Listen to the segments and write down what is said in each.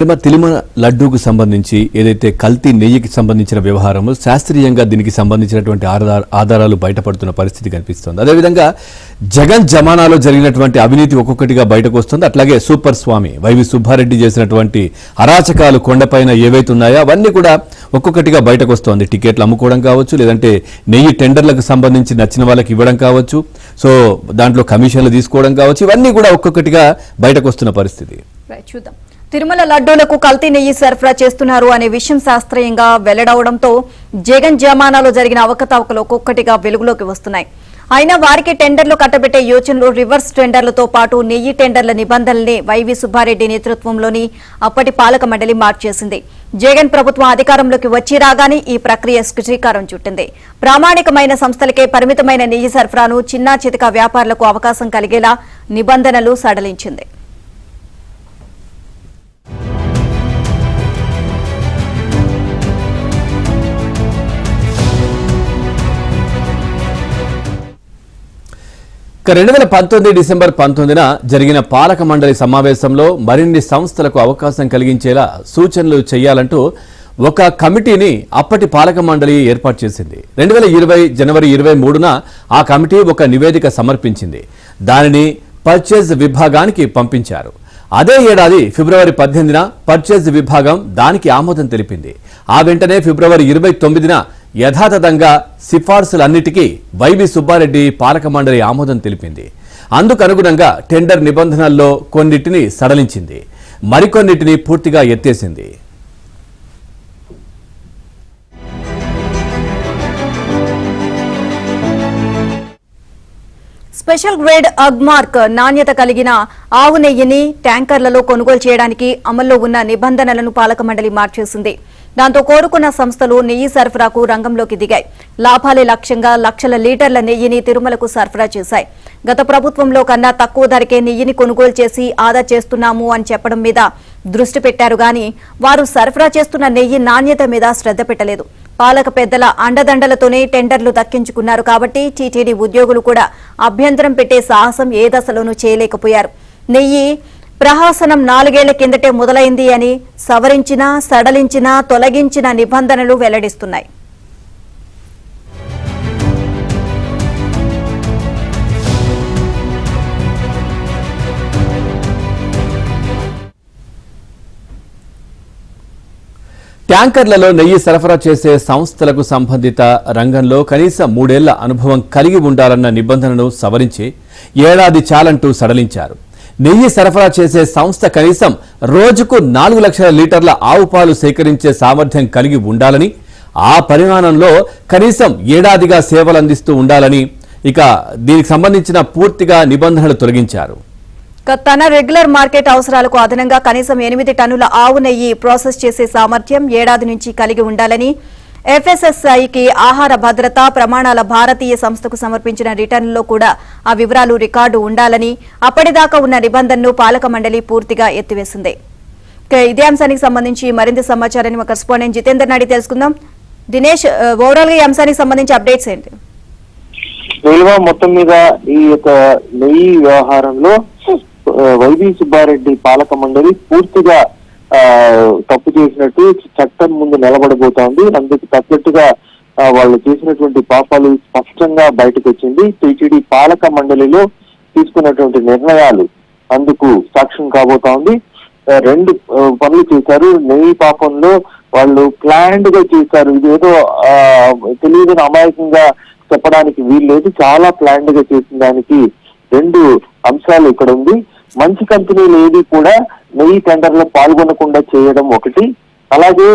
తిరుమల లడ్డూకు సంబంధించి ఏదైతే కల్తీ నెయ్యికి సంబంధించిన వ్యవహారము శాస్త్రీయంగా దీనికి సంబంధించినటువంటి ఆధారాలు బయటపడుతున్న పరిస్థితి కనిపిస్తోంది. అదేవిధంగా జగన్ జమానాలో జరిగినటువంటి అవినీతి ఒక్కొక్కటిగా బయటకు వస్తుంది. అట్లాగే సూపర్ స్వామి వైవి సుబ్బారెడ్డి చేసినటువంటి అరాచకాలు కొండపైన ఏవైతే ఉన్నాయో అవన్నీ కూడా ఒక్కొక్కటిగా బయటకు వస్తోంది. టికెట్లు అమ్ముకోవడం కావచ్చు, లేదంటే నెయ్యి టెండర్లకు సంబంధించి నచ్చిన వాళ్ళకి ఇవ్వడం కావచ్చు, సో దాంట్లో కమిషన్లు తీసుకోవడం కావచ్చు, ఇవన్నీ కూడా ఒక్కొక్కటిగా బయటకు వస్తున్న పరిస్థితి. చూద్దాం. తిరుమల లడ్డూలకు కల్తీ నెయ్యి సరఫరా చేస్తున్నారు అనే విషయం శాస్త్రీయంగా వెల్లడవడంతో జగన్ జమానాలో జరిగిన అవకతవకలు ఒక్కొక్కటిగా వెలుగులోకి వస్తున్నాయి. అయినా వారికి టెండర్లు కట్టబెట్టే యోచనలు రివర్స్ టెండర్లతో పాటు నెయ్యి టెండర్ల నిబంధనల్ని వైవి సుబ్బారెడ్డి నేతృత్వంలోని అప్పటి పాలక మండలి మార్చేసింది. జగన్ ప్రభుత్వం అధికారంలోకి వచ్చి రాగానే ఈ ప్రక్రియ శ్రీకారం చుట్టింది. ప్రామాణికమైన సంస్థలకే పరిమితమైన నెయ్యి సరఫరాను చిన్నా చితక వ్యాపారులకు అవకాశం కలిగేలా నిబంధనలు సడలించింది. ఇక 2019 డిసెంబర్ 19న జరిగిన పాలక మండలి సమావేశంలో మరిన్ని సంస్థలకు అవకాశం కలిగించేలా సూచనలు చేయాలంటూ ఒక కమిటీని అప్పటి పాలక మండలి ఏర్పాటు చేసింది. 2020 జనవరి 23న ఆ కమిటీ ఒక నివేదిక సమర్పించింది. దానిని పర్చేజ్ విభాగానికి పంపించారు. అదే ఏడాది ఫిబ్రవరి 18న పర్చేజ్ విభాగం దానికి ఆమోదం తెలిపింది. ఆ వెంటనే ఫిబ్రవరి 29న యథాతథంగా సిఫార్సులన్నిటికీ వైవి సుబ్బారెడ్డి పాలక మండలి ఆమోదం తెలిపింది. అందుకనుగుణంగా టెండర్ నిబంధనల్లో కొన్నిటిని సడలించింది, మరికొన్నిటిని పూర్తిగా ఎత్తేసింది. స్పెషల్ గ్రేడ్ అగ్మార్క్ నాణ్యత కలిగిన ఆవు నెయ్యిని ట్యాంకర్లలో కొనుగోలు చేయడానికి అమల్లో ఉన్న నిబంధనలను పాలక మండలి మార్చేసింది. దాంతో కోరుకున్న సంస్థలు నెయ్యి సరఫరాకు రంగంలోకి దిగాయి. లాభాలే లక్ష్యంగా లక్షల లీటర్ల నెయ్యిని తిరుమలకు సరఫరా చేశాయి. గత ప్రభుత్వంలో కన్నా తక్కువ ధరకే నెయ్యిని కొనుగోలు చేసి ఆదా చేస్తున్నాము అని చెప్పడం మీద దృష్టి పెట్టారు గాని వారు సరఫరా చేస్తున్న నెయ్యి నాణ్యత మీద శ్రద్ధ పెట్టలేదు. పాలక పెద్దల అండదండలతోనే టెండర్లు దక్కించుకున్నారు కాబట్టి టీటీడీ ఉద్యోగులు కూడా అభ్యంతరం పెట్టే సాహసం ఏ దశలోనూ చేయలేకపోయారు. నెయ్యి ప్రహాసనం 4 ఏళ్ల కిందటే మొదలైంది అని సవరించిన, సడలించిన, తొలగించిన నిబంధనలు వెల్లడిస్తున్నాయి. ట్యాంకర్లలో నెయ్యి సరఫరా చేసే సంస్థలకు సంబంధిత రంగంలో కనీసం 3 ఏళ్ల అనుభవం కలిగి ఉండాలన్న నిబంధనను సవరించి ఏడాది చాలంటూ సడలించారు. నెయ్యి సరఫరా చేసే సంస్థ కనీసం రోజుకు 4 లక్షల లీటర్ల ఆవు పాలు సేకరించే సామర్థ్యం కలిగి ఉండాలని, ఆ పరిమాణంలో కనీసం ఏడాదిగా సేవలందిస్తూ ఉండాలని, ఇక దీనికి సంబంధించిన పూర్తిగా నిబంధనలు తొలగించారు. తన రెగ్యులర్ మార్కెట్ అవసరాలకు అదనంగా కనీసం 8 టన్నుల ఆవు నెయ్యి ప్రాసెస్ చేసే సామర్థ్యం ఏడాది నుంచి కలిగి ఉండాలని, ఎఫ్ఎస్ఎస్ఐకి ఆహార భద్రతా ప్రమాణాల భారతీయ సంస్థకు సమర్పించిన రిటర్నులో కూడా ఆ వివరాలు రికార్డు ఉండాలని అప్పటిదాకా ఉన్న నిబంధనను పాలక మండలి పూర్తిగా ఎత్తివేసింది. ఇదే అంశానికి సంబంధించి మరింత సమాచారాన్ని మా కరెస్పాండెంట్ జితేందర్ నాడి తెలుసుకుందాం. దినేష్, ఓవరాల్ గా ఈ అంశానికి సంబంధించి అప్డేట్స్ ఏంటి? మొత్తం మీద ఈ యొక్క నెయ్యి వ్యవహారంలో వైవి సుబ్బారెడ్డి పాలక మండలి పూర్తిగా తప్పు చేసినట్టు చట్టం ముందు నిలబడబోతోంది. అందుకు తగ్గట్టుగా వాళ్ళు చేసినటువంటి పాపాలు స్పష్టంగా బయటకు వచ్చింది. టీటీడీ పాలక మండలిలో తీసుకున్నటువంటి నిర్ణయాలు అందుకు సాక్ష్యం కాబోతా ఉంది. 2 పనులు చేశారు. నెయ్యి పాపంలో వాళ్ళు ప్లాన్డ్ గా చేశారు. ఇదేదో తెలియని అమాయకంగా చెప్పడానికి వీల్లేదు. చాలా ప్లాన్డ్ గా చేసిన దానికి 2 అంశాలు ఇక్కడ ఉంది. మంచి కంపెనీలు ఏది కూడా నెయ్యి టెండర్ లో పాల్గొనకుండా చేయడం ఒకటి, అలాగే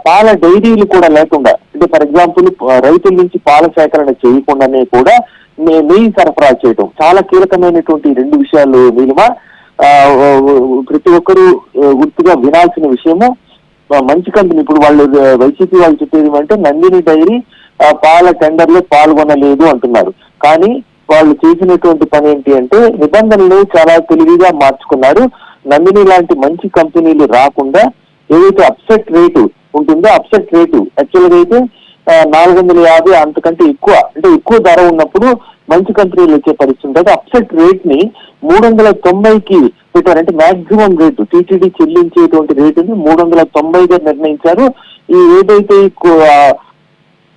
పాల డైరీలు కూడా లేకుండా, అంటే ఫర్ ఎగ్జాంపుల్ రైతుల నుంచి పాల సేకరణ చేయకుండానే కూడా నెయ్యి సరఫరా చేయడం చాలా కీలకమైనటువంటి 2 విషయాలు. నీలిమా, ప్రతి ఒక్కరూ గుర్తుగా వినాల్సిన విషయము. మంచి కంపెనీ ఇప్పుడు వాళ్ళు వైసీపీ వాళ్ళు చెప్పేది అంటే నందిని డైరీ పాల టెండర్ లో పాల్గొనలేదు అంటున్నారు. కానీ వాళ్ళు చేసినటువంటి పని ఏంటి అంటే నిబంధనలు చాలా తెలివిగా మార్చుకున్నారు. నందిని లాంటి మంచి కంపెనీలు రాకుండా ఏదైతే అప్సెట్ రేటు ఉంటుందో, అప్సెట్ రేటు యాక్చువల్ గా అయితే 450 అంతకంటే ఎక్కువ, అంటే ఎక్కువ ధర ఉన్నప్పుడు మంచి కంపెనీలు వచ్చే పరిస్థితి ఉంటుంది. అప్సెట్ రేట్ ని 390కి పెట్టారంటే మాక్సిమం రేటు టీటీడీ చెల్లించేటువంటి రేటుని 390గా నిర్ణయించారు. ఈ ఏదైతే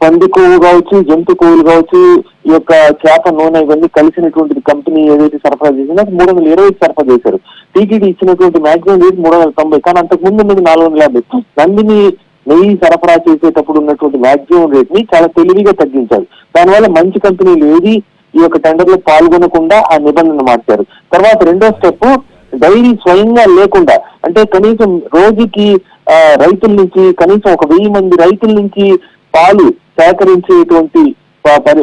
పంది కొవ్వు కావచ్చు, జంతు కొవ్వులు కావచ్చు, ఈ యొక్క చేప నూనె ఇవన్నీ కలిసినటువంటి కంపెనీ ఏదైతే సరఫరా చేసిందో 320 సరఫరా చేశారు. టీటీడీ ఇచ్చినటువంటి మాక్సిమం రేట్ 390, కానీ అంతకు ముందు ఉన్నది 450. నందిని నెయ్యి సరఫరా చేసేటప్పుడు ఉన్నటువంటి మాక్సిమం రేట్ ని చాలా తెలివిగా తగ్గించారు. దానివల్ల మంచి కంపెనీలు ఏది ఈ యొక్క టెండర్ లో పాల్గొనకుండా ఆ నిబంధన మార్చారు. తర్వాత రెండో స్టెప్, డైరీ స్వయంగా లేకుండా, అంటే కనీసం రోజుకి రైతుల నుంచి కనీసం 1000 మంది రైతుల నుంచి పాలు సేకరించేటువంటి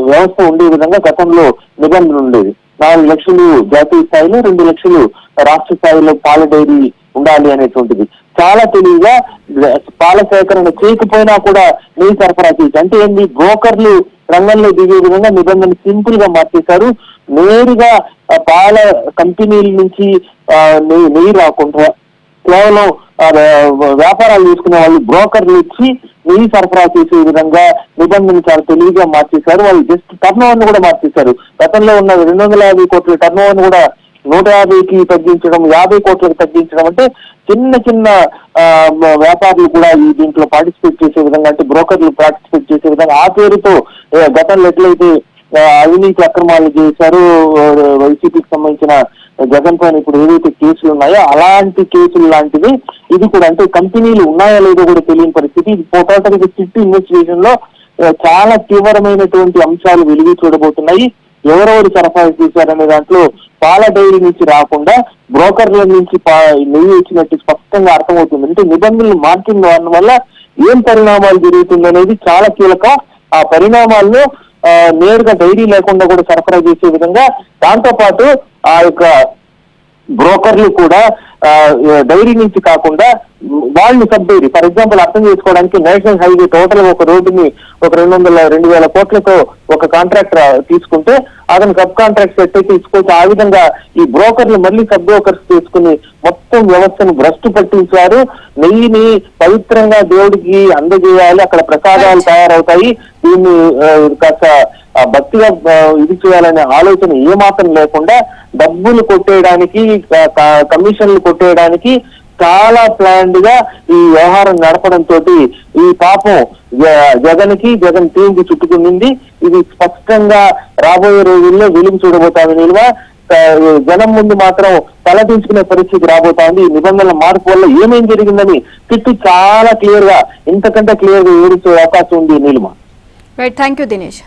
వ్యవస్థ ఉండే విధంగా గతంలో నిబంధన ఉండేది. 4 లక్షలు జాతీయ స్థాయిలో, 2 లక్షలు రాష్ట్ర స్థాయిలో పాల డైరీ ఉండాలి అనేటువంటిది. చాలా తెలివిగా పాల సేకరణ చేయకపోయినా కూడా నెయ్యి సరఫరా చేసి, అంటే ఏంటి, బ్రోకర్లు రంగంలో దిగే విధంగా నిబంధన సింపుల్ గా మార్చేశారు. నేరుగా పాల కంపెనీల నుంచి నెయ్యి రాకుండా కేవలం వ్యాపారాలు చేసుకునే వాళ్ళు బ్రోకర్లు ఇచ్చి నెయ్యి సరఫరా చేసే విధంగా నిబంధన చాలా తెలివిగా మార్చేశారు. వాళ్ళు జస్ట్ టర్న్ ఓవర్ కూడా మార్చేశారు. గతంలో ఉన్న 250 కోట్ల టర్న్ ఓవర్ కూడా 150కి తగ్గించడం, 50 కోట్లకు తగ్గించడం, అంటే చిన్న చిన్న వ్యాపారులు కూడా ఈ దీంట్లో పార్టిసిపేట్ చేసే విధంగా, అంటే బ్రోకర్లు పార్టిసిపేట్ చేసే విధంగా ఆ పేరుతో గతంలో ఎట్లయితే అవినీతి అక్రమాలు చేశారు వైసీపీకి సంబంధించిన జగన్ పైన ఇప్పుడు ఏదైతే కేసులు ఉన్నాయో అలాంటి కేసులు లాంటివి ఇది కూడా, అంటే కంపెనీలు ఉన్నాయో లేదో కూడా తెలియని పరిస్థితి. ఇది టోటల్ సిట్ ఇన్వెస్టిగేషన్ లో చాలా తీవ్రమైనటువంటి అంశాలు వెలుగు చూడబోతున్నాయి. ఎవరెవరు సరఫరా చేశారనే దాంట్లో పాల డైరీ నుంచి రాకుండా బ్రోకర్ల నుంచి నెయ్యి ఇచ్చినట్టు స్పష్టంగా అర్థమవుతుంది. అంటే నిబంధనలు మార్చిన వల్ల ఏం పరిణామాలు జరుగుతుందనేది చాలా కీలకం. ఆ పరిణామాల్లో నేరుగా డైరీ లేకుండా కూడా సరఫరా చేసే విధంగా, దాంతో పాటు ఆ యొక్క బ్రోకర్లు కూడా డైరీ నుంచి కాకుండా వాళ్ళు సబ్ డైరీ, ఫర్ ఎగ్జాంపుల్ అర్థం చేసుకోవడానికి నేషనల్ హైవే టోటల్ ఒక రోడ్డుని 2,000 కోట్లతో ఒక కాంట్రాక్టర్ తీసుకుంటే అతను సబ్ కాంట్రాక్ట్ సెట్ అయితే తీసుకోవచ్చు. ఆ విధంగా ఈ బ్రోకర్లు మళ్ళీ సబ్ బ్రోకర్స్ తీసుకుని మొత్తం వ్యవస్థను భ్రష్టు పట్టించారు. నెయ్యిని పవిత్రంగా దేవుడికి అందజేయాలి, అక్కడ ప్రసాదాలు తయారవుతాయి, దీన్ని కాస్త భక్తిగా ఇది చేయాలనే ఆలోచన ఏమాత్రం లేకుండా డబ్బులు కొట్టేయడానికి, కమిషన్లు కొట్టేయడానికి చాలా ప్లాన్డ్ గా ఈ వ్యవహారం నడపడంతో ఈ పాపం జగన్ టీం కి చుట్టుకునింది. ఇది స్పష్టంగా రాబోయే రోజుల్లో వెలుగు చూడబోతాంది. నిల్వ జనం ముందు మాత్రం తలదించుకునే పరిస్థితి రాబోతోంది. ఈ నిబంధనల మార్పు వల్ల ఏమేం జరిగిందని తిట్టు చాలా క్లియర్ గా, ఇంతకంటే క్లియర్ గా ఏడుచే అవకాశం ఉంది. Neelima, right, thank you Dinesh.